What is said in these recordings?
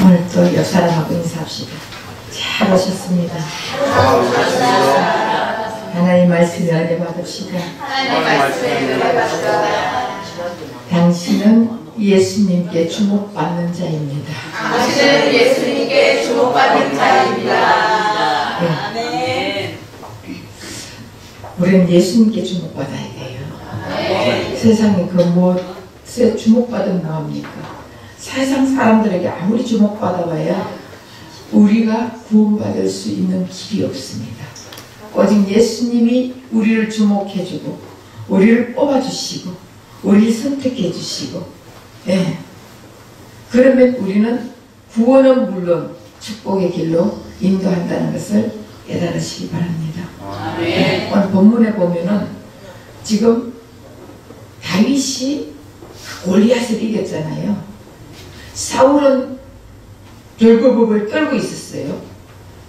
오늘 또 옆 사람하고 인사합시다. 잘 오셨습니다. 하나님 말씀에 은혜 받읍시다. 당신은 예수님께 주목받는 자입니다. 당신은 예수님께 주목받는 자입니다. 네. 우리는 예수님께 주목받아야 돼요. 네. 세상에 그 무엇에 주목받으면 뭐합니까? 세상 사람들에게 아무리 주목받아봐야 우리가 구원받을 수 있는 길이 없습니다. 오직 예수님이 우리를 주목해주고 우리를 뽑아주시고 우리를 선택해주시고, 예. 그러면 우리는 구원은 물론 축복의 길로 인도한다는 것을 깨달으시기 바랍니다. 네. 오늘 본문에 보면은 지금 다윗이 골리앗을 이겼잖아요. 사울은 돌고복을 떨고 있었어요.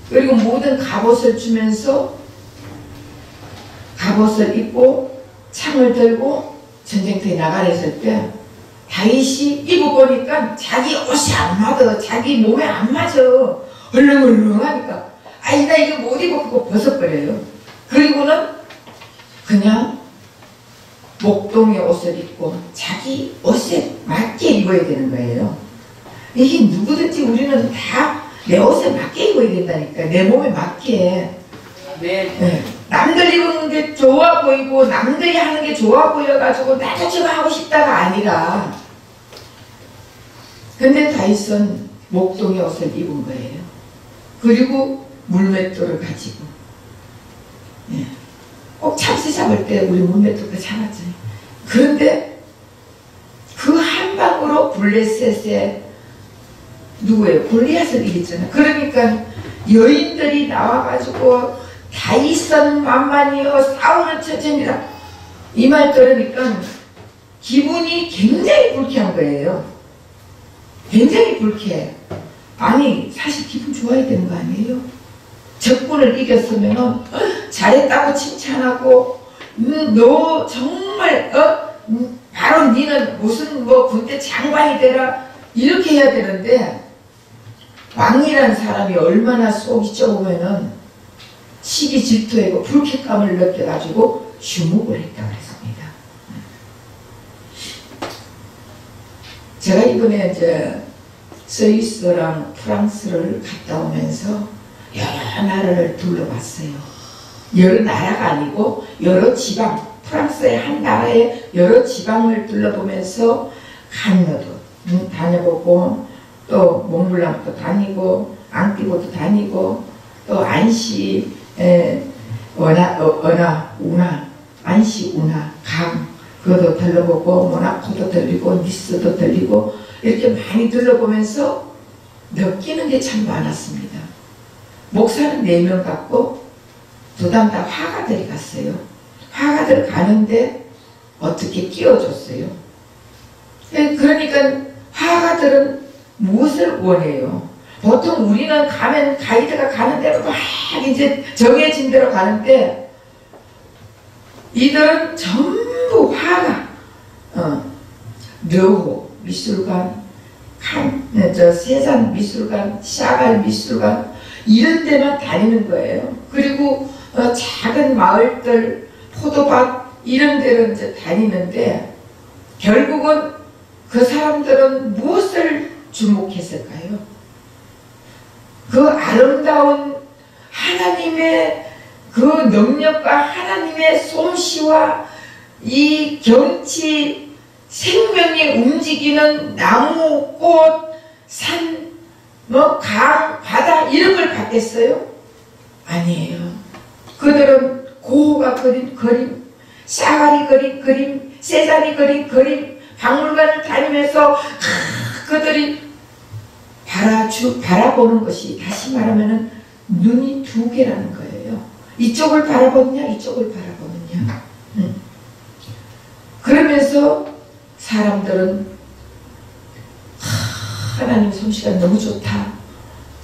그리고 모든 갑옷을 주면서 갑옷을 입고 창을 들고 전쟁터에 나가랬을 때 다윗이 입어보니까 자기 옷이 안 맞아. 자기 몸에 안 맞아. 얼렁얼렁하니까 아니 나 이거 못 입고 벗어버려요. 그리고는 그냥 목동의 옷을 입고 자기 옷에 맞게 입어야 되는 거예요. 이게 누구든지 우리는 다 내 옷에 맞게 입어야 된다니까. 내 몸에 맞게. 네. 네. 남들 입는 게 좋아 보이고 남들이 하는 게 좋아 보여가지고 나도 저거 하고 싶다가 아니라, 근데 다윗은 목동의 옷을 입은 거예요. 그리고 물맷돌을 가지고, 네. 꼭 참새 잡을 때 우리 물맷돌을 잡았잖아요. 그런데 그 한 방으로 블레셋의 누구예요? 골리앗을 이겼잖아요. 그러니까 여인들이 나와가지고 다윗은 만만이요 사울은 천천히라 이 말 들으니까 기분이 굉장히 불쾌한 거예요. 굉장히 불쾌해. 아니 사실 기분 좋아야 되는 거 아니에요? 적군을 이겼으면 잘했다고 칭찬하고 너 정말 바로 니는 무슨 뭐 군대 장관이 되라 이렇게 해야 되는데, 왕이라는 사람이 얼마나 속이 좁으면은 시기 질투하고 불쾌감을 느껴가지고 주목을 했다고 했습니다. 제가 이번에 이제 스위스랑 프랑스를 갔다 오면서 여러 나라를 둘러봤어요. 여러 나라가 아니고 여러 지방, 프랑스의 한 나라의 여러 지방을 둘러보면서 칸느도 다녀보고 또 몽블랑도 다니고 앙티고도 다니고 또 안시 안시 운하 강 그것도 들러보고 모나코도 들리고 니스도 들리고 이렇게 많이 들러보면서 느끼는 게 참 많았습니다. 목사는 4명 갔고 두담 다 화가들이 갔어요. 화가들 가는데 어떻게 끼워줬어요. 그러니까 화가들은 무엇을 원해요? 보통 우리는 가면 가이드가 가는 대로 막 이제 정해진 대로 가는데 이들은 전부 화가 르호 미술관, 세잔 미술관, 샤갈 미술관 이런 데만 다니는 거예요. 그리고 작은 마을들, 포도밭 이런 데를 이제 다니는데 결국은 그 사람들은 무엇을 주목했을까요? 그 아름다운 하나님의 그 능력과 하나님의 솜씨와 이 경치, 생명이 움직이는 나무, 꽃, 산, 강, 바다 이런 걸 봤겠어요? 아니에요. 그들은 고흐가 그린 그림, 샤갈이 그린 그림, 세잔이 그린 그림, 박물관을 다니면서 그들이 바라보는 것이 다시 말하면 눈이 2개라는 거예요. 이쪽을 바라보느냐 이쪽을 바라보느냐. 그러면서 사람들은 하나님 솜씨가 너무 좋다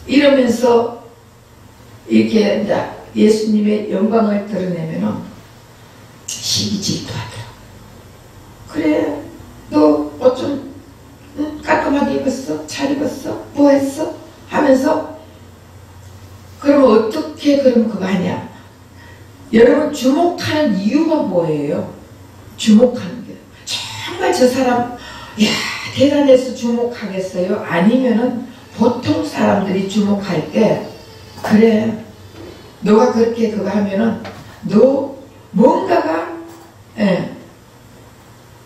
이러면서 이렇게 예수님의 영광을 드러내면 시기 질투하더라. 그래 너 옷 좀 깔끔하게 입었어? 잘 입었어? 뭐 했어? 하면서 그러면 어떻게 그럼 그거 하냐? 여러분 주목하는 이유가 뭐예요? 주목하는 게 정말 저 사람 야 대단해서 주목하겠어요? 아니면은 보통 사람들이 주목할 때 그래 너가 그렇게 그거 하면은 너 뭔가가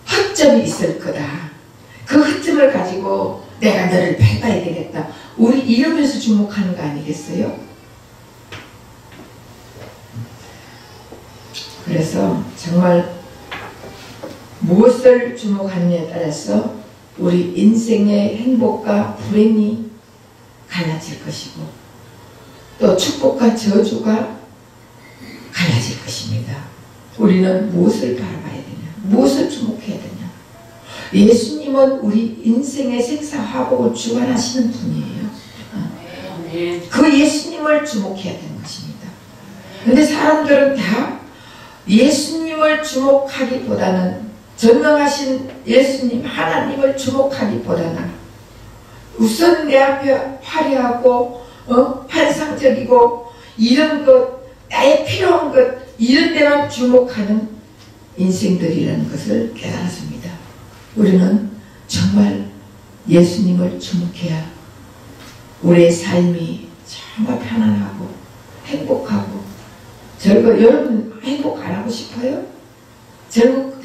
허점이 있을 거다. 그 허점을 가지고 내가 너를 밟아야 되겠다. 우리 이러면서 주목하는 거 아니겠어요? 그래서 정말 무엇을 주목하느냐에 따라서 우리 인생의 행복과 불행이 갈라질 것이고 또 축복과 저주가 갈라질 것입니다. 우리는 무엇을 바라봐야 되냐? 무엇을 주목해야 되냐? 예수님은 우리 인생의 생사화복을 주관하시는 분이에요. 그 예수님을 주목해야 되는 것입니다. 근데 사람들은 다 예수님을 주목하기보다는 전능하신 예수님 하나님을 주목하기보다는 우선 내 앞에 화려하고 환상적이고 이런 것 나의 필요한 것 이런 데만 주목하는 인생들이라는 것을 깨달았습니다. 우리는 정말 예수님을 주목해야 우리의 삶이 정말 편안하고 행복하고 여러분 행복 안 하고 싶어요?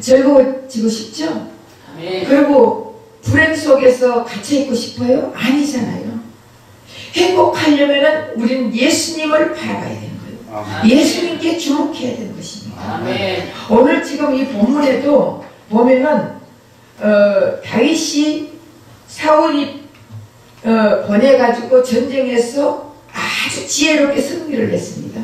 즐거워지고 싶죠? 그리고 불행 속에서 갇혀있고 싶어요? 아니잖아요. 행복하려면 우리는 예수님을 바라봐야 되는 거예요. 예수님께 주목해야 되는 것입니다. 오늘 지금 이 본문에도 보면은 다윗이 사울이 보내가지고 전쟁에서 아주 지혜롭게 승리를 했습니다.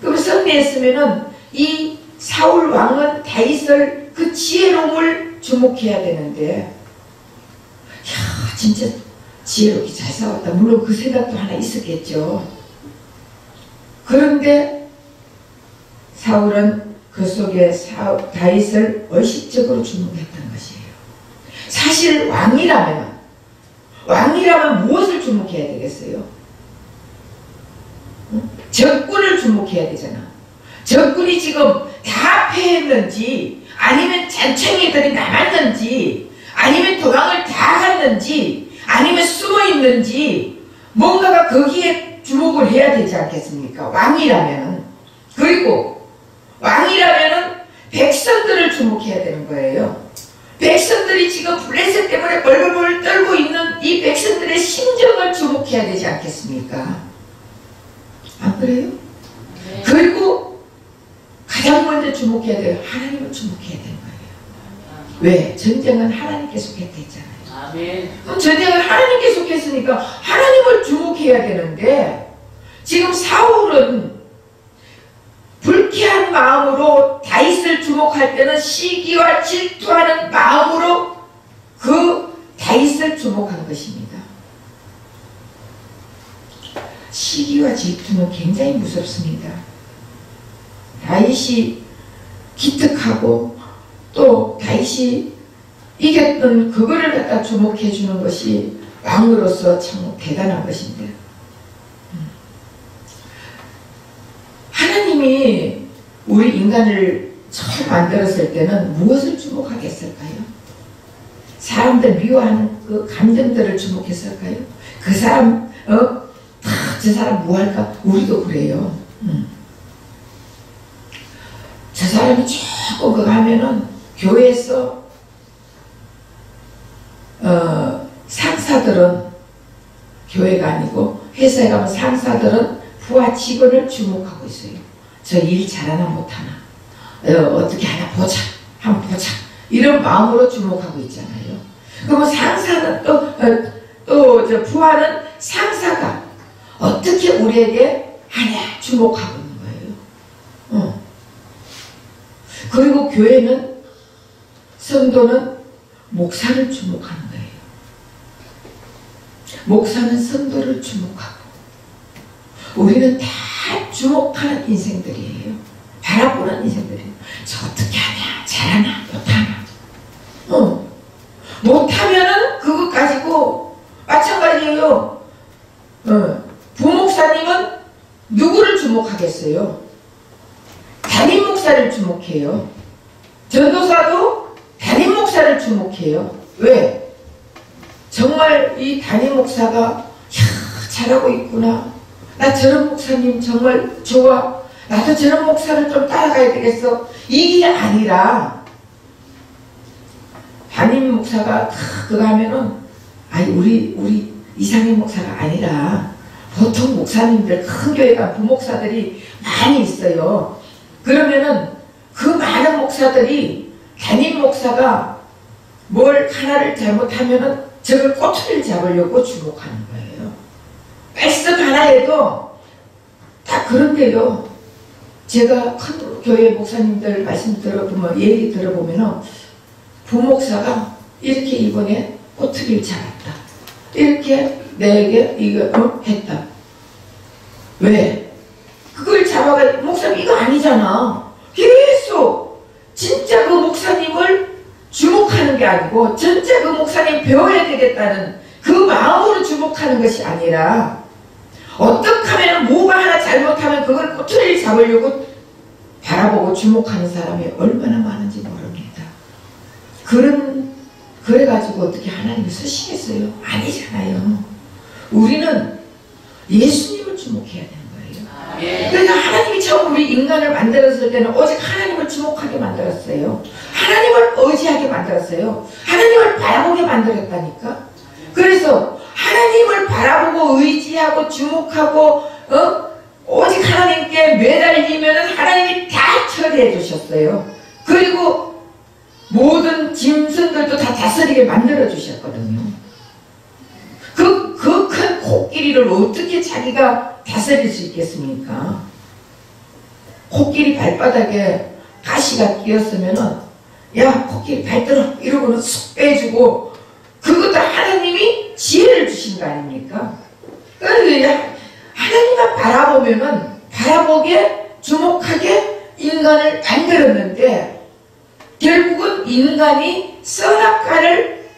그럼 승리했으면은 이 사울 왕은 다윗을 그 지혜로움을 주목해야 되는데 야 진짜 지혜롭게 잘 싸웠다. 물론 그 생각도 하나 있었겠죠. 그런데 사울은 그 속에 다윗을 의식적으로 주목했던 것이에요. 사실 왕이라면 무엇을 주목해야 되겠어요? 적군을 주목해야 되잖아. 적군이 지금 다 패했는지 아니면 잔챙이들이 남았는지 아니면 도망을 다 갔는지 아니면 숨어있는지 뭔가가 거기에 주목을 해야 되지 않겠습니까? 왕이라면. 그리고 왕이라면 백성들을 주목해야 되는 거예요. 백성들이 지금 블레셋 때문에 벌벌벌 떨고 있는 이 백성들의 심정을 주목해야 되지 않겠습니까? 안 그래요? 네. 그리고 가장 먼저 주목해야 돼요. 하나님을 주목해야 되는 거예요. 왜? 전쟁은 하나님께 속했댔잖아요. 전쟁은 하나님께 속했으니까 하나님을 주목해야 되는데 지금 사울은 불쾌한 마음으로 다윗을 주목할 때는 시기와 질투하는 마음으로 그 다윗을 주목한 것입니다. 시기와 질투는 굉장히 무섭습니다. 다윗이 기특하고 또 다윗이 이겼던 그거를 갖다 주목해 주는 것이 왕으로서 참 대단한 것인데 하나님이 우리 인간을 처음 만들었을 때는 무엇을 주목하겠을까요? 사람들 미워하는 그 감정들을 주목했을까요? 그 사람 저 사람 뭐할까? 우리도 그래요. 저 사람이 조금 그거 하면은 교회에서 상사들은 교회가 아니고 회사에 가면 상사들은 부하 직원을 주목하고 있어요. 저 일 잘하나 못하나 어떻게 하나 보자 한번 보자 이런 마음으로 주목하고 있잖아요. 그러면 상사는 또 저 부하는 상사가 어떻게 우리에게 하냐 주목하고 있는 거예요. 그리고 교회는 성도는 목사를 주목하는 거예요. 목사는 성도를 주목하고 우리는 다 주목하는 인생들이에요. 바라보는 인생들이에요. 저 어떻게 하냐 잘하나 못하나 못하면은 그거 가지고 마찬가지예요. 주목하겠어요? 담임 목사를 주목해요. 전도사도 담임 목사를 주목해요. 왜? 정말 이 담임 목사가 야, 잘하고 있구나. 나 저런 목사님 정말 좋아. 나도 저런 목사를 좀 따라가야 되겠어. 이게 아니라 담임 목사가 그거 하면은 아니 우리 이상민 목사가 아니라 보통 목사님들 큰 교회 간 부목사들이 많이 있어요. 그러면은 그 많은 목사들이 담임 목사가 뭘 하나를 잘못하면은 저걸 꼬투리를 잡으려고 주목하는 거예요. 말씀 하나에도 다 그런데요. 제가 큰 교회 목사님들 말씀 들어보면 얘기 들어보면은 부목사가 이렇게 이번에 꼬투리를 잡았다. 이렇게 내게 이거 했다. 왜? 그걸 잡아가 목사님 이거 아니잖아. 계속 진짜 그 목사님을 주목하는 게 아니고 진짜 그 목사님 배워야 되겠다는 그 마음으로 주목하는 것이 아니라 어떻게 하면 뭐가 하나 잘못하면 그걸 꼬투리를 잡으려고 바라보고 주목하는 사람이 얼마나 많은지 모릅니다. 그래가지고 어떻게 하나님이 쓰시겠어요? 아니잖아요. 우리는 예수님을 주목해야 되는 거예요. 그러니까 하나님이 처음 우리 인간을 만들었을 때는 오직 하나님을 주목하게 만들었어요. 하나님을 의지하게 만들었어요. 하나님을 바라보게 만들었다니까. 그래서 하나님을 바라보고 의지하고 주목하고 오직 하나님께 매달리면 하나님이 다 처리해 주셨어요. 그리고 모든 짐승들도 다 다스리게 만들어 주셨거든요. 그 큰 코끼리를 어떻게 자기가 다스릴 수 있겠습니까? 코끼리 발바닥에 가시가 끼었으면은 야 코끼리 발 들어 이러고는 쑥 빼주고 그것도 하나님이 지혜를 주신 거 아닙니까? 그러니까 하나님만 바라보면은 바라보게 주목하게 인간을 만들었는데 결국은 인간이 선악과를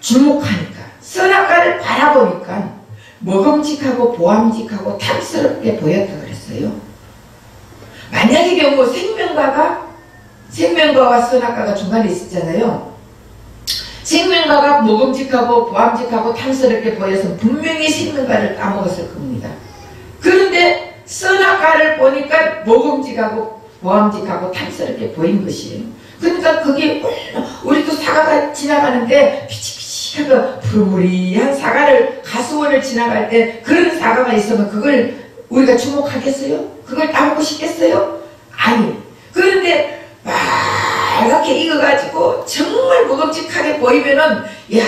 주목하니까 선악과를 바라보니까 먹음직하고 보암직하고 탐스럽게 보였다 그랬어요. 만약의 경우 생명과와 선악과가 중간에 있었잖아요. 생명과가 먹음직하고 보암직하고 탐스럽게 보여서 분명히 생명과를 따먹었을 겁니다. 그런데 선악과를 보니까 먹음직하고 보암직하고 탐스럽게 보인 것이에요. 그러니까 그게 우리도 사과가 지나가는데 피치피치하고 푸르무리한 사과를 가수원을 지나갈 때 그런 사과가 있으면 그걸 우리가 주목하겠어요? 그걸 따먹고 싶겠어요? 아니. 그런데 빨갛게 익어가지고 정말 먹음직하게 보이면은 야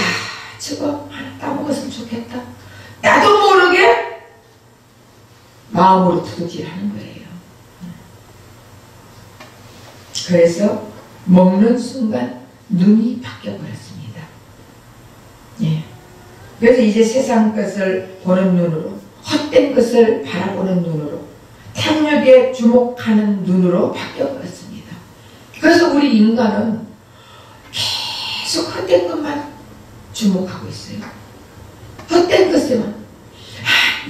저거 하나 따먹었으면 좋겠다. 나도 모르게 마음으로 투둑질하는 거예요. 그래서 먹는 순간 눈이 바뀌어버렸습니다. 예. 그래서 이제 세상 것을 보는 눈으로 헛된 것을 바라보는 눈으로 탐욕에 주목하는 눈으로 바뀌어버렸습니다. 그래서 우리 인간은 계속 헛된 것만 주목하고 있어요. 헛된 것에만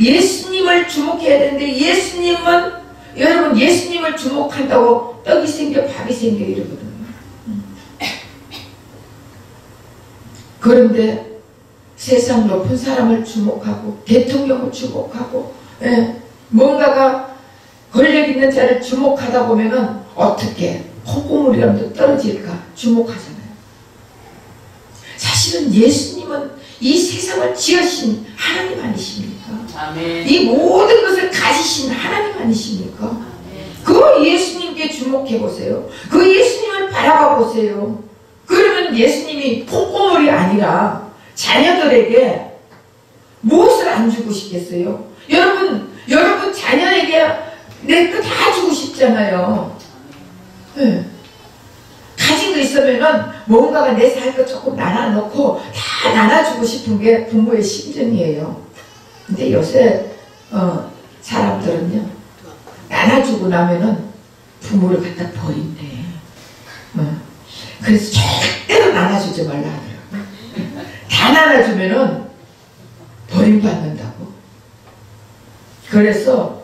예수님을 주목해야 되는데 예수님은 여러분 예수님을 주목한다고 떡이 생겨 밥이 생겨 이러거든요. 그런데 세상 높은 사람을 주목하고 대통령을 주목하고 뭔가가 권력있는 자를 주목하다 보면은 어떻게 콧구멍이라도 떨어질까 주목하잖아요. 사실은 예수님은 이 세상을 지으신 하나님 아니십니까? 아멘. 이 모든 것을 가지신 하나님 아니십니까? 아멘. 그 예수님께 주목해 보세요. 그 예수님을 바라봐 보세요. 그러면 예수님이 콧구멍이 아니라 자녀들에게 무엇을 안 주고 싶겠어요? 여러분 자녀에게 내 거 다 주고 싶잖아요. 네. 가진 거 있으면은 뭔가가 내 살 거 조금 나눠놓고 다 나눠주고 싶은 게 부모의 심정이에요. 근데 요새 사람들은요 나눠주고 나면은 부모를 갖다 버린대. 그래서 절대로 나눠주지 말라 하더라고요. 다 나눠주면은 버림받는다고. 그래서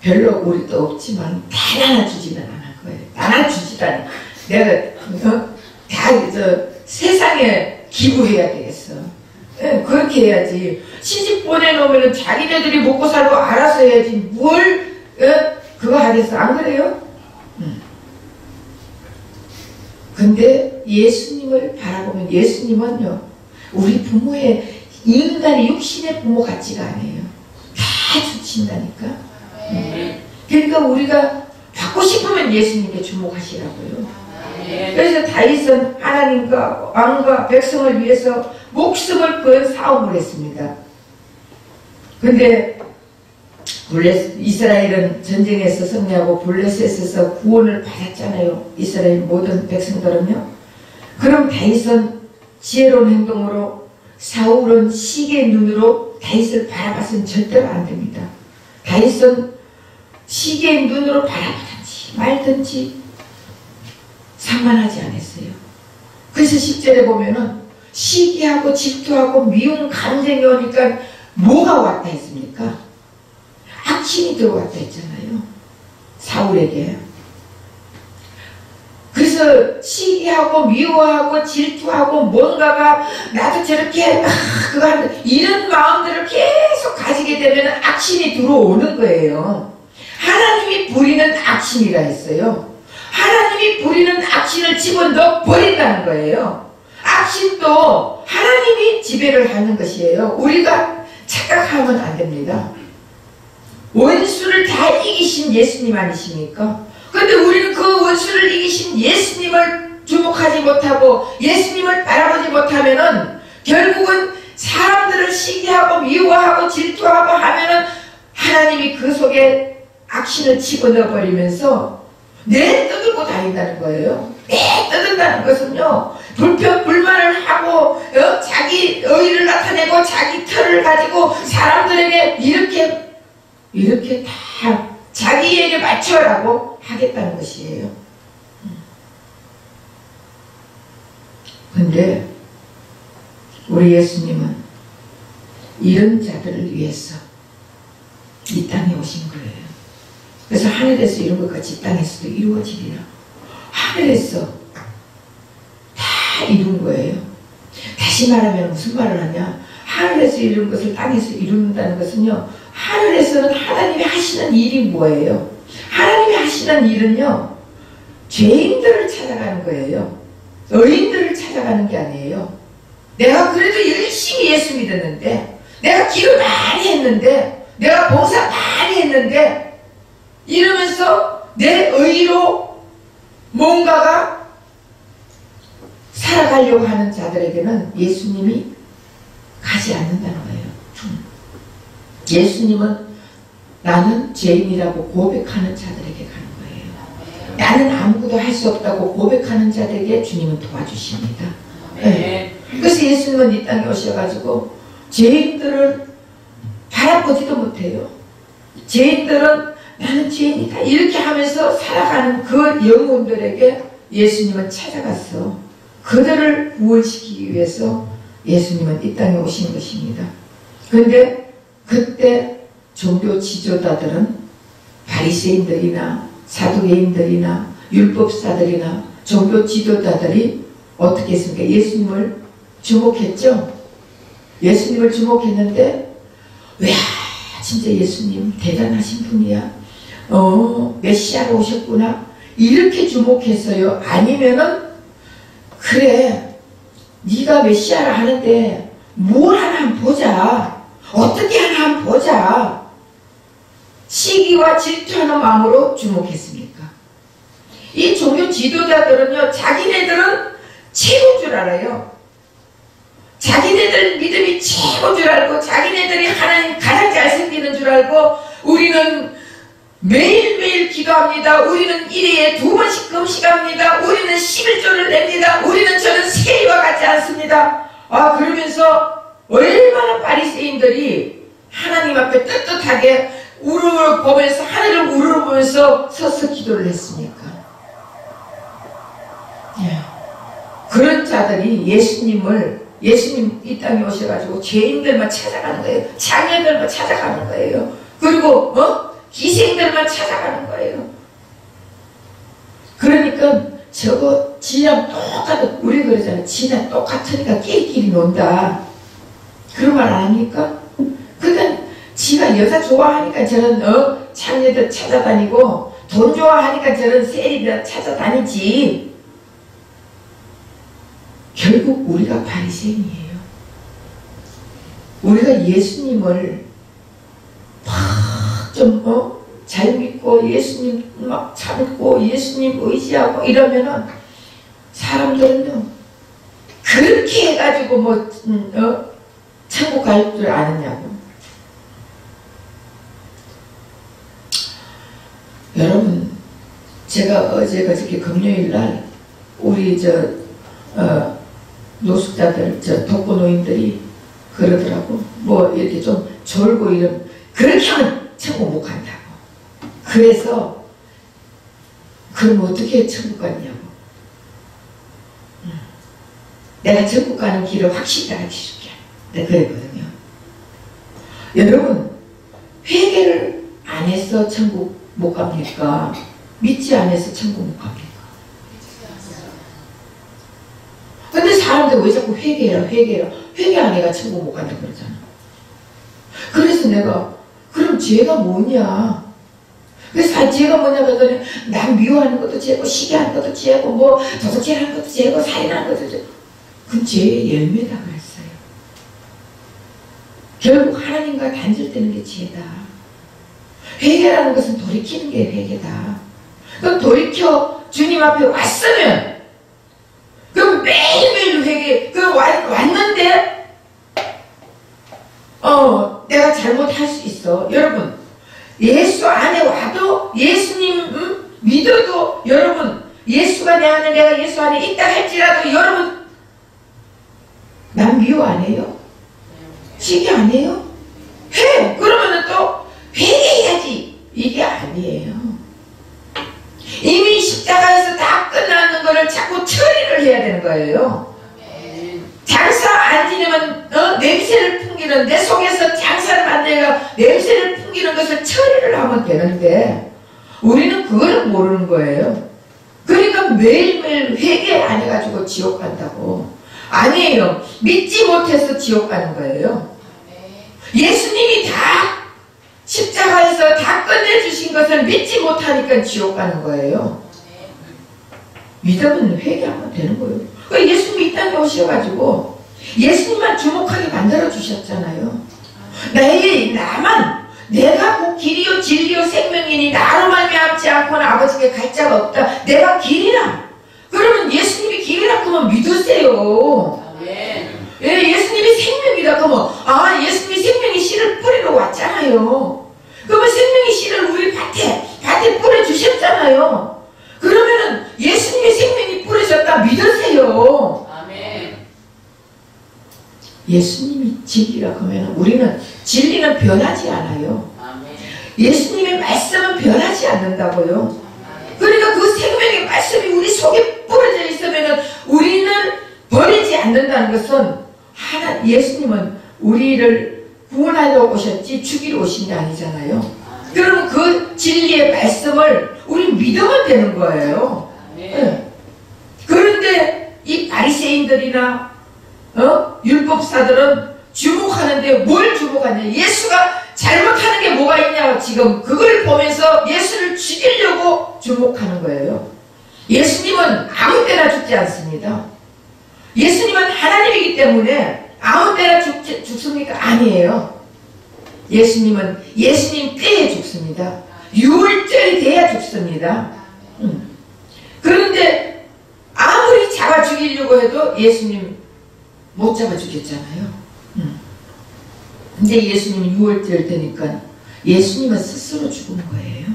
별로 우리도 없지만 다 나눠주지는 않을 거예요. 나눠주지다니. 내가 세상에 기부해야 되겠어. 그렇게 해야지. 시집 보내놓으면 자기네들이 먹고 살고 알아서 해야지. 뭘 그거 하겠어. 안 그래요? 근데 예수님을 바라보면 예수님은요, 우리 부모의 인간의 육신의 부모 같지가 않아요. 다 주친다니까. 그러니까 우리가 받고 싶으면 예수님께 주목하시라고요. 그래서 다윗은 하나님과 왕과 백성을 위해서 목숨을 건 싸움을 했습니다. 근데 이스라엘은 전쟁에서 승리하고 블레셋에서 구원을 받았잖아요. 이스라엘 모든 백성들은요. 그럼 다윗은 지혜로운 행동으로, 사울은 시기의 눈으로 다윗을 바라봐서는 절대로 안 됩니다. 다윗은 시기의 눈으로 바라보든지 말든지 상관하지 않았어요. 그래서 10절에 보면은 시기하고 질투하고 미운 감정이 오니까 뭐가 왔다 했습니까? 악신이 들어왔다 했잖아요. 사울에게. 그래서 시기하고 미워하고 질투하고 뭔가가 나도 저렇게 그거 하는데 이런 마음들을 계속 가지게 되면 악신이 들어오는 거예요. 하나님이 부리는 악신이라 했어요. 하나님이 부리는 악신을 집어넣어 버린다는 거예요. 악신도 하나님이 지배를 하는 것이에요. 우리가 착각하면 안 됩니다. 원수를 다 이기신 예수님 아니십니까? 근데 우리는 그 원수를 이기신 예수님을 주목하지 못하고 예수님을 바라보지 못하면은 결국은 사람들을 시기하고 미워하고 질투하고 하면은 하나님이 그 속에 악신을 집어넣어 버리면서 내 떠들고 다닌다는 거예요. 내 떠든다는 것은요, 불평불만을 하고 자기 의의를 나타내고 자기 털을 가지고 사람들에게 이렇게 다 자기에게 맞춰라고 하겠다는 것이에요. 근데 우리 예수님은 이런 자들을 위해서 이 땅에 오신 거예요. 그래서 하늘에서 이룬 것 같이 땅에서도 이루어지리라. 하늘에서 다 이룬 거예요. 다시 말하면 무슨 말을 하냐? 하늘에서 이룬 것을 땅에서 이룬다는 것은요, 하늘에서는 하나님이 하시는 일이 뭐예요? 하나님이 하시는 일은요, 죄인들을 찾아가는 거예요. 의인들을 찾아가는 게 아니에요. 내가 그래도 열심히 예수 믿었는데, 내가 기도 많이 했는데, 내가 봉사 많이 했는데, 이러면서 내 의로 뭔가가 살아가려고 하는 자들에게는 예수님이 가지 않는다는 거예요. 예수님은 나는 죄인이라고 고백하는 자들에게 가는 거예요. 나는 아무것도 할 수 없다고 고백하는 자들에게 주님은 도와주십니다. 네. 그래서 예수님은 이 땅에 오셔가지고 죄인들을 바라보지도 못해요. 죄인들은 나는 죄인이다 이렇게 하면서 살아가는 그 영혼들에게 예수님은 찾아갔어. 그들을 구원시키기 위해서 예수님은 이 땅에 오신 것입니다. 그런데 그때 종교 지도자들은 바리새인들이나 사두개인들이나 율법사들이나 종교 지도자들이 어떻게 했습니까? 예수님을 주목했죠. 예수님을 주목했는데, 와, 진짜 예수님 대단하신 분이야. 메시아로 오셨구나. 이렇게 주목했어요. 아니면은, 그래, 네가 메시아를 하는데 뭘 하나 한번 보자. 어떻게 하나 한번 보자. 시기와 질투하는 마음으로 주목했습니까? 이 종교 지도자들은요, 자기네들은 최고인 줄 알아요. 자기네들 믿음이 최고인 줄 알고, 자기네들이 하나님 가장 잘생기는 줄 알고, 우리는 매일매일 기도합니다. 우리는 1회에 2번씩 금식합니다. 우리는 11조를 냅니다. 우리는 저는 세리와 같지 않습니다. 그러면서 얼마나 바리새인들이 하나님 앞에 떳떳하게 우르르 보면서, 하늘을 우르르 보면서 서서 기도를 했습니까? 그런 자들이 예수님 이 땅에 오셔가지고 죄인들만 찾아가는 거예요. 장애들만 찾아가는 거예요. 그리고 기생들만 찾아가는 거예요. 그러니까 저거 지랑 똑같아. 우리 그러잖아요. 지랑 똑같으니까 끼리끼리 논다. 그런 말 안 합니까? 그러니까 지가 여자 좋아하니까 저런 장녀들 찾아다니고 돈 좋아하니까 저런 세리들 찾아다니지. 결국 우리가 바리새인이에요. 우리가 예수님을 잘 믿고 예수님 막 참고 예수님 의지하고 이러면은 사람들은요 그렇게 해가지고 천국 갈 줄 아느냐고. 여러분, 제가 어제 그저께 금요일날 우리 노숙자들 독거노인들이 그러더라고. 뭐 이렇게 좀 졸고 이런 그렇게 하면 천국 못 간다고. 그래서 그럼 어떻게 천국 갔냐고. 내가 천국 가는 길을 확실히 알려줄게. 내가 그랬거든요. 여러분, 회개를 안 해서 천국 못 갑니까? 믿지 않아서 천국 못 갑니까? 근데 사람들 왜 자꾸 회개해라 회개 안 해가 천국 못 간다고 그러잖아. 그래서 내가 그럼 죄가 뭐냐? 그래서 죄가 뭐냐 그랬더니 남 미워하는 것도 죄고 시기하는 것도 죄고 뭐 도둑질하는 것도 죄고 살인하는 것도 죄고. 그건 죄의 열매다 그랬어요. 결국 하나님과 단절되는 게 죄다. 회개라는 것은 돌이키는 게 회개다. 그럼 돌이켜 주님 앞에 왔으면 그럼 매일매일 회개. 그럼 왔는데 내가 잘못할 수 있어. 여러분, 예수 안에 와도 예수님 믿어도 여러분 예수가 내 안에 내가 예수 안에 있다 할지라도 여러분 난 미워 안 해요? 시기 안 해요? 해! 그러면은 또 회개해야지. 이게 아니에요. 이미 십자가에서 다 끝나는 거를 자꾸 처리를 해야 되는 거예요. 장사 안 지내면 냄새를 풍기는 내 속에서 장사를 만들어가 냄새를 풍기는 것을 처리를 하면 되는데 우리는 그걸 모르는 거예요. 그러니까 매일매일 회개 안 해가지고 지옥 간다고. 아니에요. 믿지 못해서 지옥 가는 거예요. 예수님이 다 십자가에서 다 끝내주신 것을 믿지 못하니까 지옥 가는 거예요. 믿으면 회개하면 되는 거예요. 예수님이 이 땅에 오셔가지고 예수님만 주목하게 만들어 주셨잖아요. 나만 내가 곧 길이요 진리요 생명이니 나로 말미암지 않고는 아버지께 갈 자가 없다. 내가 길이라. 그러면 예수님이 길이라 그러면 믿으세요. 예, 예수님이 생명이다 그러면 예수님이 생명의 씨를 뿌리러 왔잖아요. 그러면 생명의 씨를 우리 밭에 뿌려주셨잖아요. 그러면은 예수님의 생명이 뿌려졌다 믿으세요. 아멘. 예수님이 진리라 그러면 우리는 진리는 변하지 않아요. 아멘. 예수님의 말씀은 변하지 않는다고요. 그러니까 그 생명의 말씀이 우리 속에 뿌려져 있으면 우리는 버리지 않는다는 것은 예수님은 우리를 구원하러 오셨지 죽이러 오신 게 아니잖아요. 그러면 그 진리의 말씀을 우리 믿으면 되는 거예요. 네. 그런데 이 바리새인들이나 율법사들은 주목하는데 뭘 주목하냐? 예수가 잘못하는 게 뭐가 있냐? 지금 그걸 보면서 예수를 죽이려고 주목하는 거예요. 예수님은 아무 때나 죽지 않습니다. 예수님은 하나님이기 때문에 아무 때나 죽습니까? 아니에요. 예수님은 예수님 때에 죽습니다. 유월절이 돼야 죽습니다. 그런데 아무리 잡아 죽이려고 해도 예수님 못 잡아 죽였잖아요. 근데 예수님은 유월절 되니까 예수님은 스스로 죽은 거예요.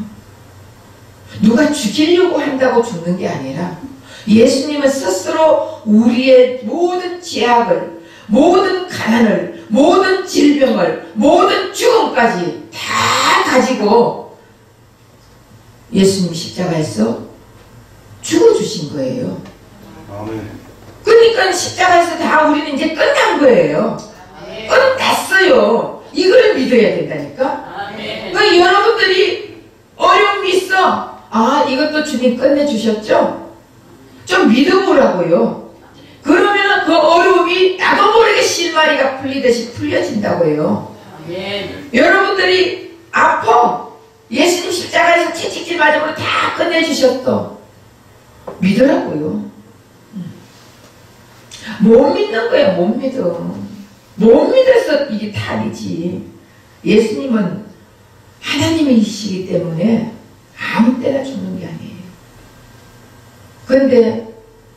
누가 죽이려고 한다고 죽는 게 아니라 예수님은 스스로 우리의 모든 죄악을, 모든 가난을, 모든 질병을, 모든 죽음까지 다 가지고 예수님이 십자가에서 죽어주신 거예요. 아멘. 그러니까 십자가에서 다 우리는 이제 끝난 거예요. 끝났어요. 이걸 믿어야 된다니까. 그러니까 여러분들이 이것도 주님 끝내주셨죠? 좀 믿어보라고요. 그러면 그 어려움이 나도 모르게 실마리가 풀리듯이 풀려진다고 해요. 아멘. 여러분들이 아파. 예수님 십자가에서 채찍질 맞음으로 다 끝내주셨어. 믿으라고요. 못 믿는 거야. 못 믿어. 못 믿어서 이게 답이지. 예수님은 하나님이시기 때문에 아무 때나 죽는 게 아니에요. 그런데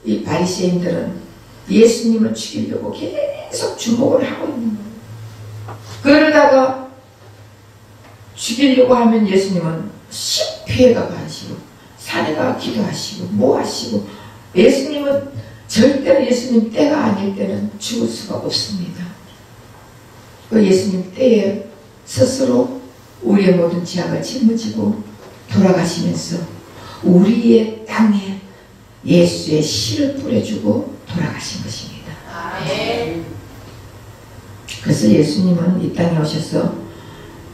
이 바리새인들은 예수님을 죽이려고 계속 주목을 하고 있는 거예요. 그러다가 죽이려고 하면 예수님은 피해가 가시고 산에 가 기도하시고 뭐 하시고, 예수님은 절대로 예수님 때가 아닐 때는 죽을 수가 없습니다. 그 예수님 때에 스스로 우리의 모든 죄악을 짊어지고 돌아가시면서 우리의 땅에 예수의 씨를 뿌려주고 돌아가신 것입니다. 아멘. 그래서 예수님은 이 땅에 오셔서,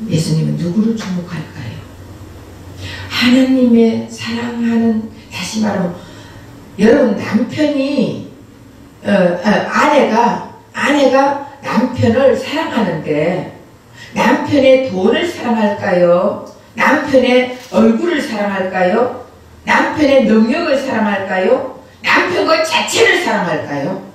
예수님은 누구를 주목할까요? 하나님의 사랑하는, 다시 말하면 여러분, 남편이 아내가 남편을 사랑하는데 남편의 돈을 사랑할까요? 남편의 얼굴을 사랑할까요? 남편의 능력을 사랑할까요? 남편 것 자체를 사랑할까요?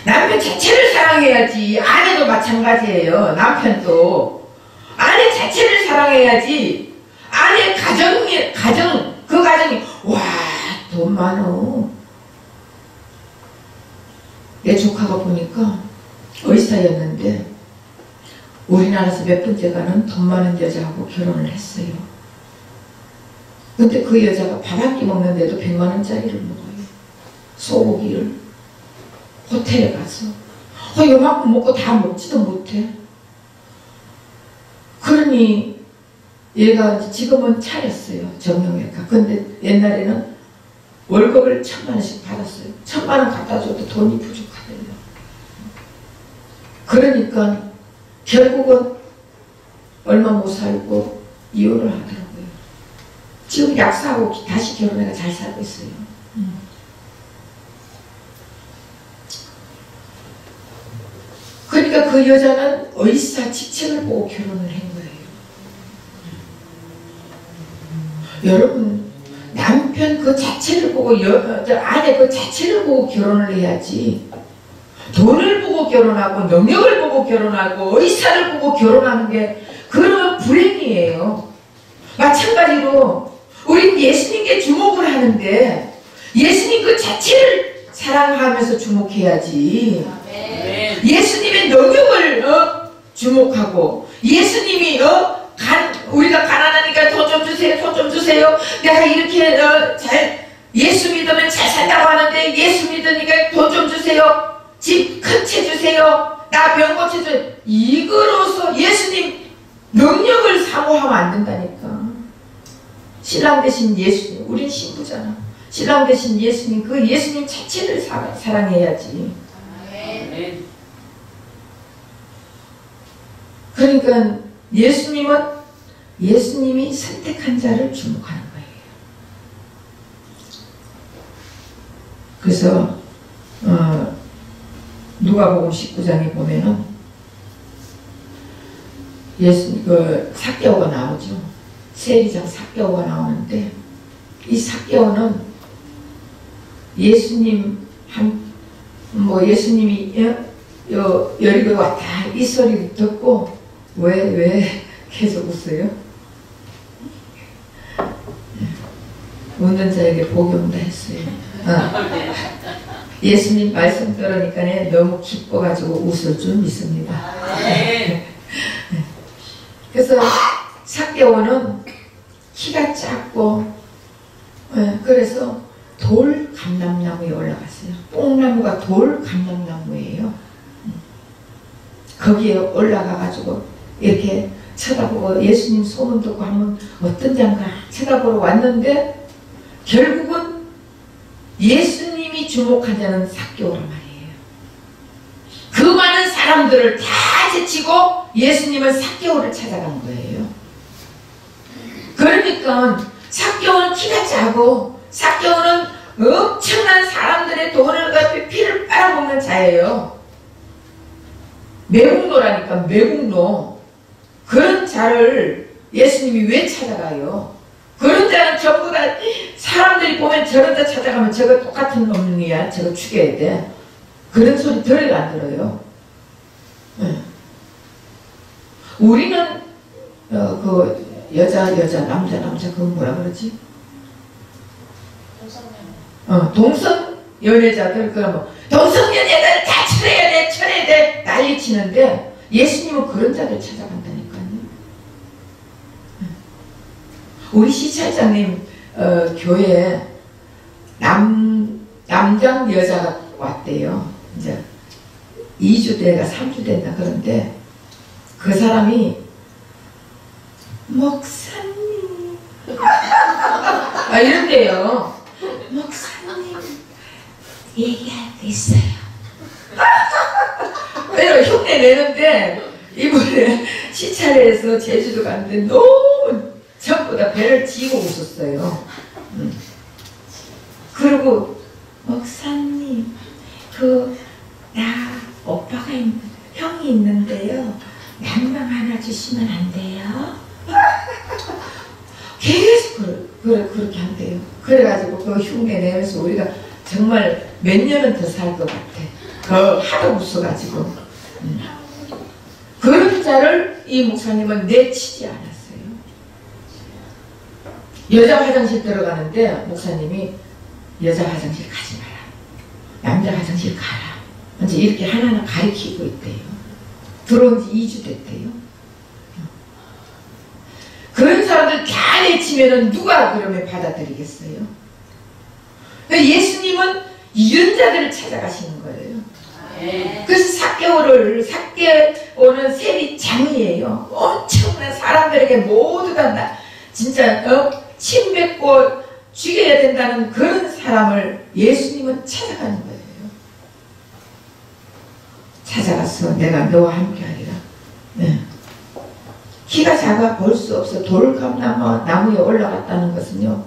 남편 자체를 사랑해야지. 아내도 마찬가지예요. 남편도 아내 자체를 사랑해야지. 아내 그 가정이 와, 돈 많어. 내 조카가 보니까 의사였는데 우리나라에서 몇 번째 가는 돈 많은 여자하고 결혼을 했어요. 근데 그 여자가 밥 한 끼 먹는데도 100만 원짜리를 먹어요. 소고기를. 호텔에 가서 요만큼 먹고 다 먹지도 못해. 그러니 얘가 지금은 차렸어요. 정형외과. 근데 옛날에는 월급을 1,000만 원씩 받았어요. 1,000만 원 갖다 줘도 돈이 부족하대요. 그러니까 결국은 얼마 못 살고 이혼을 하더라고요. 지금 약사하고 다시 결혼해가 잘 살고 있어요. 그러니까 그 여자는 의사 직책을 보고 결혼을 한 거예요. 여러분, 남편 그 자체를 보고, 아내 그 자체를 보고 결혼을 해야지, 돈을 보고 결혼하고 능력을 보고 결혼하고 의사를 보고 결혼하는 게, 그러면 불행이에요. 마찬가지로 우린 예수님께 주목을 하는데 예수님 그 자체를 사랑하면서 주목해야지. 예수님의 능력을 주목하고, 예수님이 우리가 가난하니까 돈 좀 주세요, 돈 좀 주세요. 내가 이렇게 예수 믿으면 잘 산다고 하는데 예수 믿으니까 돈 좀 주세요. 집 큰 채 주세요. 나 병 고쳐주세요. 이거로서 예수님 능력을 사모하면 안 된다니까. 신랑 대신 예수님, 우린 신부잖아. 신랑 대신 예수님, 그 예수님 자체를 사랑해야지. 그러니까 예수님이 선택한 자를 주목하는 거예요. 그래서 누가복음 19장에 보면은 삭개오가 나오죠. 세리장 삭개오가 나오는데, 이 삭개오는 예수님이 여리고 왔다 이 소리를 듣고, 왜 계속 웃어요? 웃는 자에게 복이 온다 했어요. 예수님 말씀 들으니까 너무 기뻐가지고 웃을 줄 믿습니다. 그래서 삭개오는 키가 작고, 그래서 돌 감람나무에 올라갔어요. 뽕나무가 돌 감람나무예요. 거기에 올라가가지고 이렇게 쳐다보고 예수님 소문 듣고 하면 어떤 장가 쳐다보러 왔는데, 결국은 예수님이 주목한 자는 삭개오란 말이에요. 그 많은 사람들을 다 제치고 예수님은 삭개오를 찾아간 거예요. 그러니까 삭개오는 키가 작고 삭개오는 엄청난 사람들의 돈을 가지고 피를 빨아먹는 자예요. 매국노라니까, 매국노. 그런 자를 예수님이 왜 찾아가요? 그런 자는 전부 다 사람들이 보면 저런 자 찾아가면 저거 똑같은 놈이야, 저거 죽여야 돼. 그런 소리 들어요, 안 들어요? 네. 우리는 그 여자 남자 그건 뭐라 그러지? 동성 연애자들 그러면 동성 연애자들 다 철회해야 돼 난리치는데 예수님은 그런 자들 찾아간다니까요. 우리 시찰장님 교회에 남장 여자가 왔대요. 이제 2주 돼가 3주 된다 그런데 그 사람이 목사님 이런데요. 목사님 얘기할 게 있어요. 왜요? 흉내 내는데 이번에 시찰에서 제주도 갔는데 너무 전부 다 배를 지고 웃었어요. 그리고 목사님 나 오빠가 형이 있는데요. 남방 하나 주시면 안 돼요? 계속 그렇게 한대요. 그래가지고 그 흉내 내면서 우리가 정말 몇 년은 더 살 것 같아. 하도 웃어가지고. 그런 자를 이 목사님은 내치지 않았어요. 여자 화장실 들어가는데 목사님이 여자 화장실 가지 마라. 남자 화장실 가라. 이제 이렇게 하나하나 가리키고 있대요. 들어온 지 2주 됐대요. 그런 사람들 다 내치면은 누가 그러면 받아들이겠어요? 예수님은 이런 자들을 찾아가시는 거예요. 그래서 삭개오는 세리장이에요. 엄청난 사람들에게 모두 다 진짜 침 뱉고 죽여야 된다는 그런 사람을 예수님은 찾아가는 거예요. 찾아가서 내가 너와 함께 하리라. 네. 키가 작아 볼 수 없어. 돌감나무에 올라갔다는 것은요.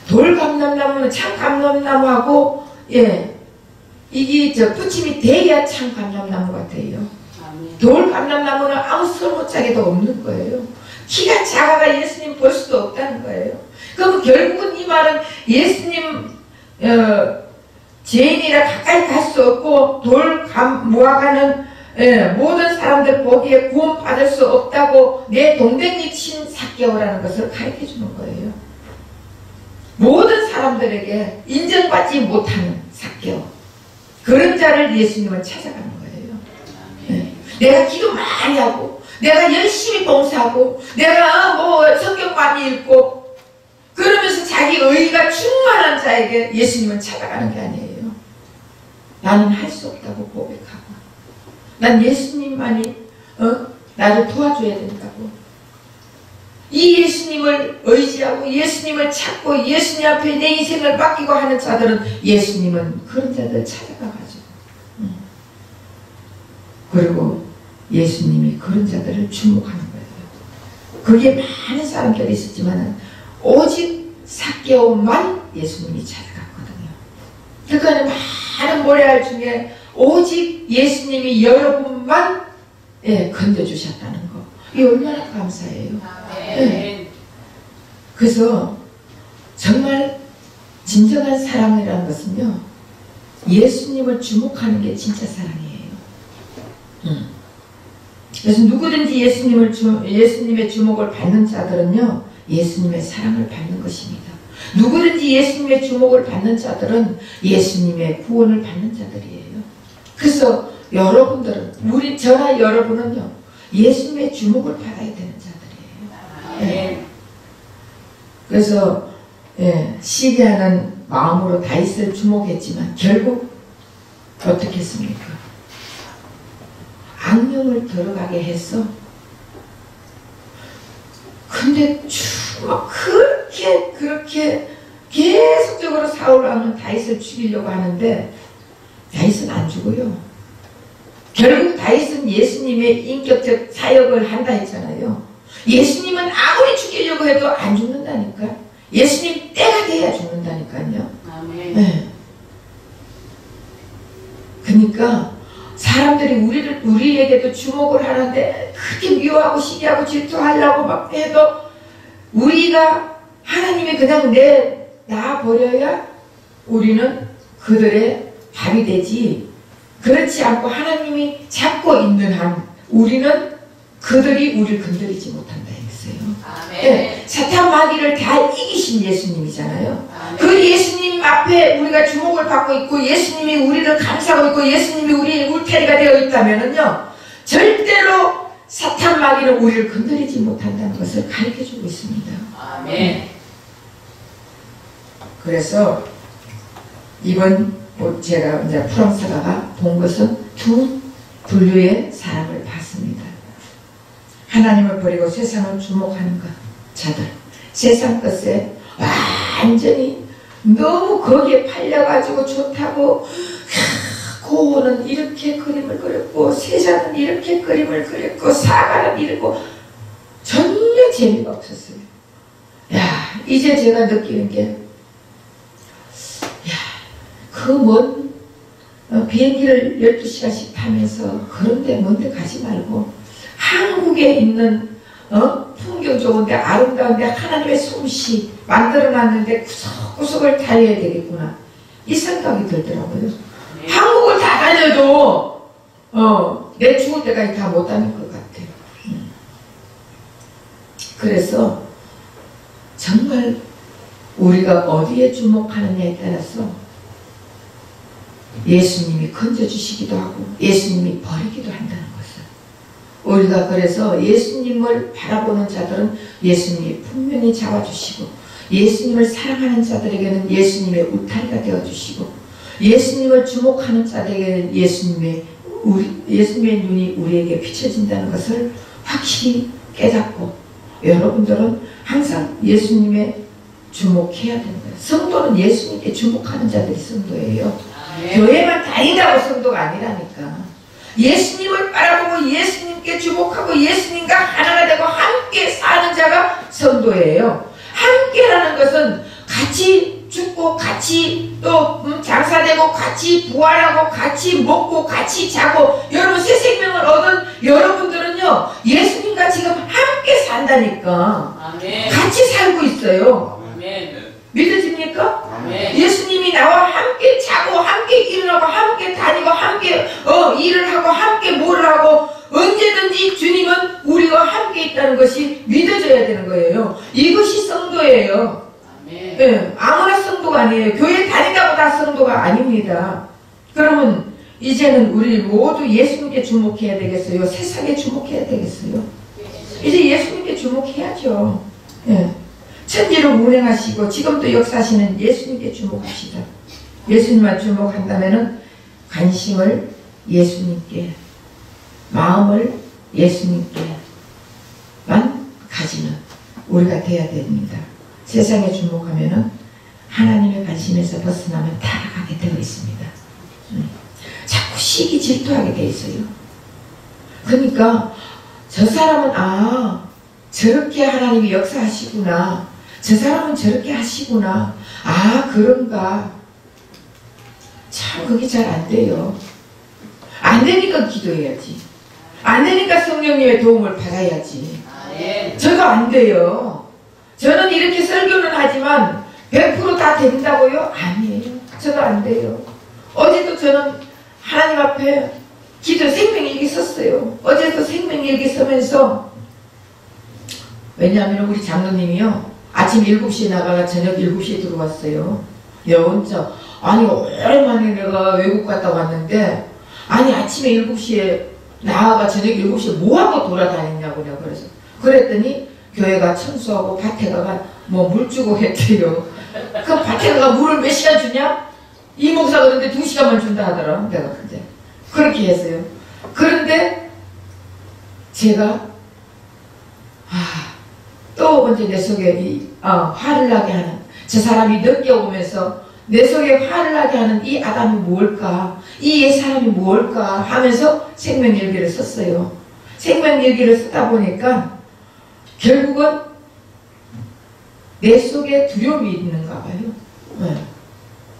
돌감람나무는 참감람나무하고 이게 붙임이 돼야 참감람나무 같아요. 돌감람나무는 아무 설모짝에도 없는 거예요. 키가 작아가 예수님 볼 수도 없다는 거예요. 그럼 결국은 이 말은 예수님 죄인이라 가까이 갈 수 없고 모아가는 모든 사람들 보기에 구원받을 수 없다고 내 동백잎인 삭개오라는 것을 가르쳐주는 거예요. 모든 사람들에게 인정받지 못하는 삭개오, 그런 자를 예수님은 찾아가는 거예요. 내가 기도 많이 하고 내가 열심히 봉사하고 내가 성경 많이 읽고 그러면서 자기 의의가 충만한 자에게 예수님은 찾아가는 게 아니에요. 나는 할 수 없다고 고백하고 난 예수님만이 나를 도와줘야 된다고, 이 예수님을 의지하고 예수님을 찾고 예수님 앞에 내 인생을 맡기고 하는 자들은 예수님은 그런 자들 찾아가가지고 그리고 예수님이 그런 자들을 주목하는 거예요. 그게 많은 사람들이 있었지만 오직 삭개오만 예수님이 찾아갔거든요. 그러니까 많은 모래알 중에 오직 예수님이 여러분만 건져주셨다는 거, 이게 얼마나 감사해요. 그래서 정말 진정한 사랑이라는 것은요, 예수님을 주목하는 게 진짜 사랑이에요. 그래서 누구든지 예수님의 주목을 받는 자들은요, 예수님의 사랑을 받는 것입니다. 누구든지 예수님의 주목을 받는 자들은 예수님의 구원을 받는 자들이에요. 그래서 여러분들은, 저나 여러분은요, 예수님의 주목을 받아야 되는 자들이에요. 그래서 시리아는 마음으로 다윗을 주목했지만 결국 어떻게 했습니까? 악령을 들어가게 했어. 근데 그렇게 계속적으로 사울 왕은 다윗을 죽이려고 하는데 다윗은 안 죽어요. 결국 다윗은 예수님의 인격적 사역을 한다 했잖아요. 예수님은 아무리 죽이려고 해도 안 죽는다니까. 예수님 때가 돼야 죽는다니까요. 아멘. 네. 그러니까 사람들이 우리에게도 주목을 하는데 그렇게 미워하고 시기하고 질투하려고 막 해도 우리가 하나님이 그냥 놔버려야 우리는 그들의 밥이 되지, 그렇지 않고 하나님이 잡고 있는 한 우리는 그들이 우리를 건드리지 못한다 했어요. 아멘. 네, 사탄 마귀를 다 이기신 예수님이잖아요. 아멘. 그 예수님 앞에 우리가 주목을 받고 있고 예수님이 우리를 감싸고 있고 예수님이 우리의 울타리가 되어 있다면은요, 절대로 사탄 마귀는 우리를 건드리지 못한다는 것을 가르쳐주고 있습니다. 아멘. 그래서 이번 제가 이제 프랑스가가 본 것은 두 분류의 사람을 봤습니다. 하나님을 버리고 세상을 주목하는 것, 자들. 세상 것에 완전히 너무 거기에 팔려가지고 좋다고, 고우는 이렇게 그림을 그렸고 세자는 이렇게 그림을 그렸고 사가는 이랬고 전혀 재미가 없었어요. 야, 이제 제가 느끼는 게, 그 먼 비행기를 12시간씩 타면서 그런데 먼데 가지 말고 한국에 있는 풍경 좋은데 아름다운데 하나님의 솜씨 만들어놨는데 구석구석을 달려야 되겠구나, 이 생각이 들더라고요. 네. 한국을 다 다녀도 내 죽을 때까지 다 못 다닐 것 같아요. 그래서 정말 우리가 어디에 주목하느냐에 따라서 예수님이 건져주시기도 하고 예수님이 버리기도 한다는 것을, 우리가 그래서 예수님을 바라보는 자들은 예수님이 분명히 잡아주시고 예수님을 사랑하는 자들에게는 예수님의 울타리가 되어주시고 예수님을 주목하는 자들에게는 예수님의 눈이 우리에게 비춰진다는 것을 확실히 깨닫고, 여러분들은 항상 예수님의 주목해야 되는 거예요. 성도는 예수님께 주목하는 자들이 성도예요. 네. 교회만 다닌다고 성도가 아니라니까. 예수님을 바라보고 예수님께 주목하고 예수님과 하나가 되고 함께 사는 자가 성도예요. 함께라는 것은 같이 죽고 같이 또 장사되고 같이 부활하고 같이 먹고 같이 자고, 여러분 새 생명을 얻은 여러분들은요 예수님과 지금 함께 산다니까. 아멘. 같이 살고 있어요. 아멘. 믿어집니까? 아멘. 예수님이 나와 함께 자고 함께 일어나고 함께 다니고 함께 일을 하고 함께 뭐를 하고 언제든지 주님은 우리와 함께 있다는 것이 믿어져야 되는 거예요. 이것이 성도예요. 아멘. 네, 아무나 성도가 아니에요. 교회 다닌다고 다 성도가 아닙니다. 그러면 이제는 우리 모두 예수님께 주목해야 되겠어요? 세상에 주목해야 되겠어요? 이제 예수님께 주목해야죠. 네. 천지를 운행하시고 지금도 역사하시는 예수님께 주목합시다. 예수님만 주목한다면 관심을 예수님께, 마음을 예수님께만 가지는 우리가 돼야 됩니다. 세상에 주목하면 하나님의 관심에서 벗어나면 타락하게 되어 있습니다. 자꾸 시기 질투하게 되어 있어요. 그러니까 저 사람은 저렇게 하나님이 역사하시구나, 저 사람은 저렇게 하시구나, 그런가. 참 그게 잘 안 돼요. 안 되니까 기도해야지. 안 되니까 성령님의 도움을 받아야지. 아멘. 저도 안 돼요. 저는 이렇게 설교는 하지만 100% 다 된다고요? 아니에요. 저도 안 돼요. 어제도 저는 하나님 앞에 기도 생명일기 썼어요. 어제도 생명일기 쓰면서, 왜냐하면 우리 장로님이요 아침 7시에 나가가 저녁 7시에 들어왔어요. 혼자. 아니 오랜만에 내가 외국 갔다 왔는데, 아니 아침에 7시에 나가가 저녁 7시에 뭐하고 돌아다녔냐고 내가 그랬더니 교회가 청소하고 밭에 가가 뭐 물 주고 했대요. 그 밭에 가가 물을 몇 시간 주냐? 이 목사가 그런데 2시간만 준다 하더라. 내가 그때 그렇게 했어요. 그런데 제가 또 언제 내 속에 화를 나게 하는, 저 사람이 늦게 오면서 내 속에 화를 나게 하는 이 아담이 뭘까? 이 옛사람이 뭘까? 하면서 생명일기를 썼어요. 생명일기를 쓰다 보니까 결국은 내 속에 두려움이 있는가 봐요. 네.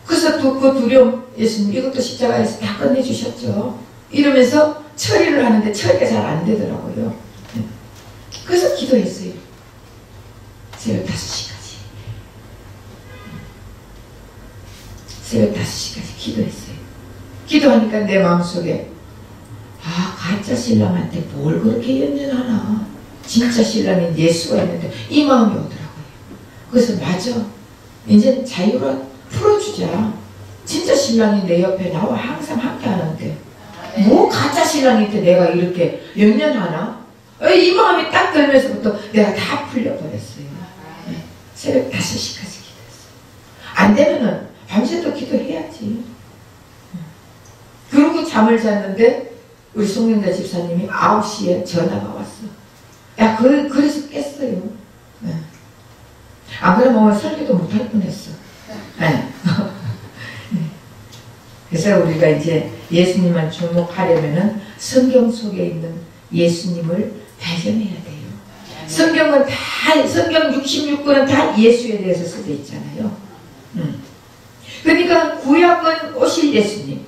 그래서 또 그 두려움, 예수님 이것도 십자가에서 다 끝내주셨죠. 이러면서 처리를 하는데 처리가 잘 안 되더라고요. 네. 그래서 기도했어요. 새벽 5시까지. 새벽 5시까지 기도했어요. 기도하니까 내 마음속에 가짜 신랑한테 뭘 그렇게 연연하나. 진짜 신랑인 예수가 있는데 이 마음이 오더라고요. 그래서 맞아. 이제 자유로 풀어주자. 진짜 신랑이 내 옆에 나와 항상 함께 하는데 뭐 가짜 신랑인데 내가 이렇게 연연하나? 이 마음이 딱 들면서부터 내가 다 풀려버렸어요. 네. 새벽 5시까지 기도했어요. 안 되면은 밤새도 기도해야지. 그러고 잠을 잤는데 우리 송영자 집사님이 9시에 전화가 왔어. 야, 그래서 깼어요. 네. 안 그러면 오늘 설교도 못할 뻔했어. 네. 그래서 우리가 이제 예수님만 주목하려면은 성경 속에 있는 예수님을 발견해야 돼요. 성경 66권은 다 예수에 대해서 써져 있잖아요. 그러니까 구약은 오실 예수님,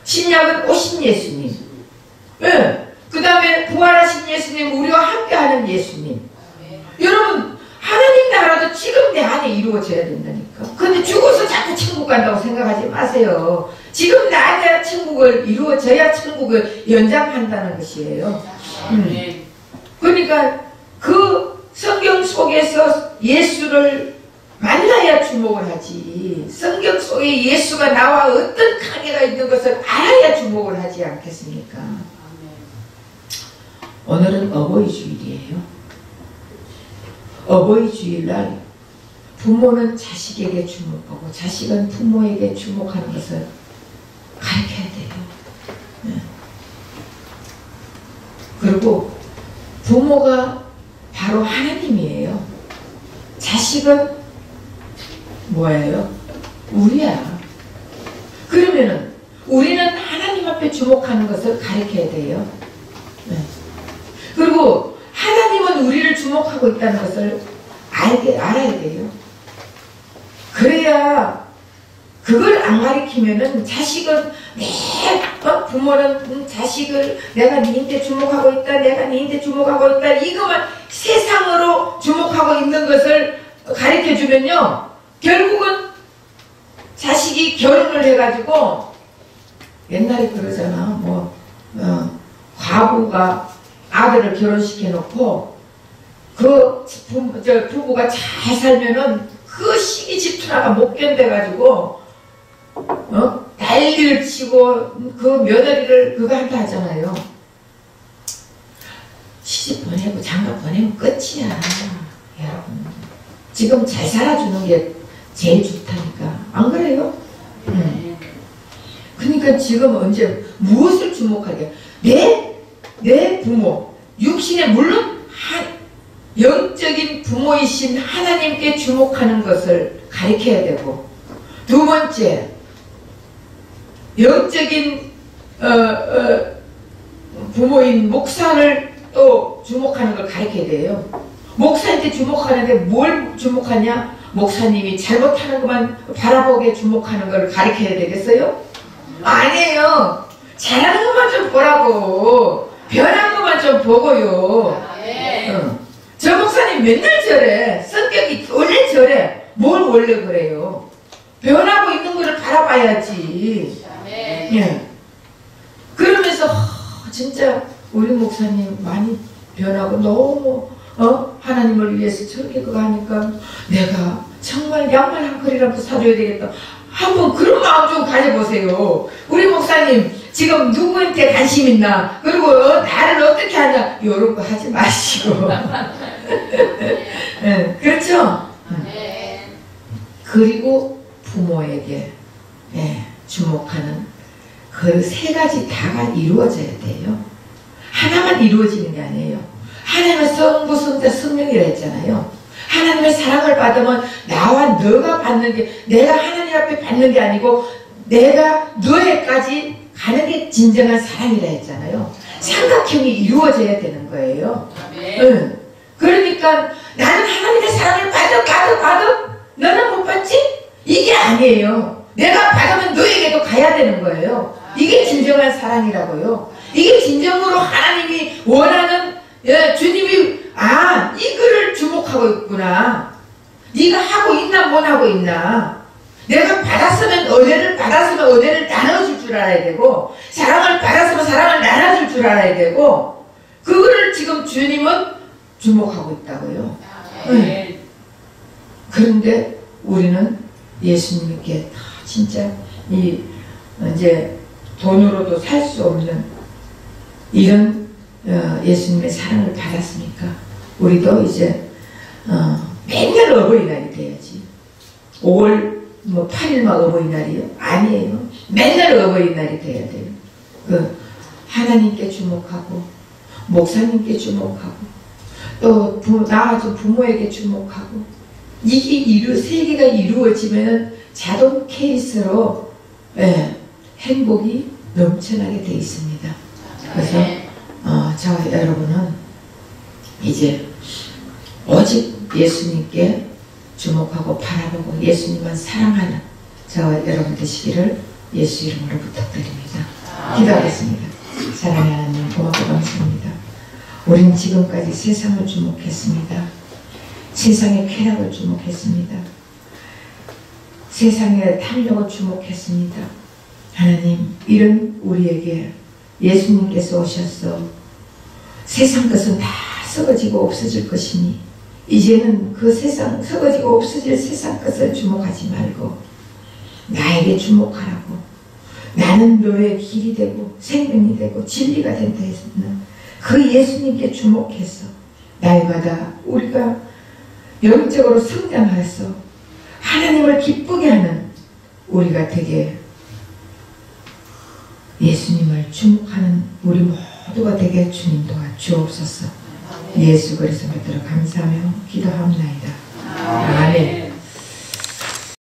신약은 오신 예수님, 그 다음에 부활하신 예수님, 우리와 함께하는 예수님. 여러분, 하나님 나라도 지금 내 안에 이루어져야 된다니까. 근데 죽어서 자꾸 천국 간다고 생각하지 마세요. 지금 내 안에 천국을 이루어져야 천국을 연장한다는 것이에요. 그러니까 그 성경 속에서 예수를 만나야 주목을 하지. 성경 속에 예수가 나와 어떤 관계가 있는 것을 알아야 주목을 하지 않겠습니까? 오늘은 어버이 주일이에요. 어버이 주일날 부모는 자식에게 주목하고 자식은 부모에게 주목하는 것을 가르쳐야 돼요. 네. 그리고 부모가 바로 하나님이에요. 자식은 뭐예요? 우리야. 그러면은 우리는 하나님 앞에 주목하는 것을 가르쳐야 돼요. 네. 그리고 하나님은 우리를 주목하고 있다는 것을 알아야 돼요. 그래야 그걸 안 가르치면은 자식은 부모는 자식을 내가 니한테 주목하고 있다, 내가 니한테 주목하고 있다, 이것만 세상으로 주목하고 있는 것을 가르쳐 주면요, 결국은 자식이 결혼을 해가지고 옛날에 그러잖아. 과부가 아들을 결혼시켜 놓고 부부가 잘 살면은 그 시기 질투나가 못 견뎌가지고 난리를 치고 그 며느리를 그거 한다 하잖아요. 시집 보내고 장가 보내면 끝이야. 여러분, 지금 잘 살아주는 게 제일 좋다니까. 안 그래요? 그러니까 지금 언제 무엇을 주목하게? 내 부모, 육신의 물론 영적인 부모이신 하나님께 주목하는 것을 가르쳐야 되고, 두 번째, 영적인 부모인 목사를 또 주목하는 걸 가르쳐야 돼요. 목사한테 주목하는데 뭘 주목하냐? 목사님이 잘못하는 것만 바라보게 주목하는 걸 가르쳐야 되겠어요? 아니에요. 잘하는 것만 좀 보라고. 변한 것만 좀 보고요. 저 목사님 맨날 저래. 성격이 원래 저래. 뭘 원래 그래요? 변하고 있는 거를 바라봐야지. 예. 그러면서 진짜 우리 목사님 많이 변하고 너무 하나님을 위해서 저렇게 그거 하니까 내가 정말 양말 한 컬이라도 사줘야 되겠다. 한번 그런 마음 좀 가져보세요. 우리 목사님 지금 누구한테 관심 있나, 그리고 나를 어떻게 하냐, 이런 거 하지 마시고. 네, 그렇죠? 그리고 부모에게 주목하는 그 세 가지 다가 이루어져야 돼요. 하나만 이루어지는 게 아니에요. 하나는 성부, 성자, 성령이라 했잖아요. 하나님의 사랑을 받으면 나와 너가 받는 게, 내가 하나님 앞에 받는 게 아니고 내가 너에까지 가는 게 진정한 사랑이라 했잖아요. 삼각형이 이루어져야 되는 거예요. 응. 그러니까 나는 하나님의 사랑을 받아 너는 못 받지? 이게 아니에요. 내가 받으면 너에게도 가야 되는 거예요. 이게 진정한 사랑이라고요. 이게 진정으로 하나님이 원하는, 주님이 이거를 주목하고 있구나. 네가 하고 있나 못 하고 있나. 내가 받았으면 은혜를 나눠줄 줄 알아야 되고, 사랑을 받았으면 사랑을 나눠줄 줄 알아야 되고, 그거를 지금 주님은 주목하고 있다고요. 그런데 우리는 예수님께 다 진짜 이제 돈으로도 살 수 없는 이런 예수님의 사랑을 받았으니까 우리도 이제 맨날 어버이날이 돼야지. 5월 8일만 어버이날이요? 아니에요. 맨날 어버이날이 돼야 돼요. 하나님께 주목하고 목사님께 주목하고 또 나아진 부모에게 주목하고 이게 세 개가 이루어지면 자동 케이스로 행복이 넘쳐나게 돼 있습니다. 그래서 저 여러분은 이제 오직 예수님께 주목하고 바라보고 예수님만 사랑하는 저 여러분 되시기를 예수 이름으로 부탁드립니다. 기도하겠습니다. 사랑하는 하나님 고맙고 감사합니다. 우린 지금까지 세상을 주목했습니다. 세상의 쾌락을 주목했습니다. 세상의 탐욕을 주목했습니다. 하나님, 이런 우리에게 예수님께서 오셔서 세상 것은 다 썩어지고 없어질 것이니 이제는 그 세상, 썩어지고 없어질 세상 것을 주목하지 말고 나에게 주목하라고, 나는 너의 길이 되고 생명이 되고 진리가 된다 했는 그 예수님께 주목해서 날마다 우리가 영적으로 성장해서 하나님을 기쁘게 하는 우리가 되게 예수님을 주목하는 우리 모두가 되게 주님 도와주옵소서. 예수 그리스도 믿들어 감사하며 기도합나이다. 아멘.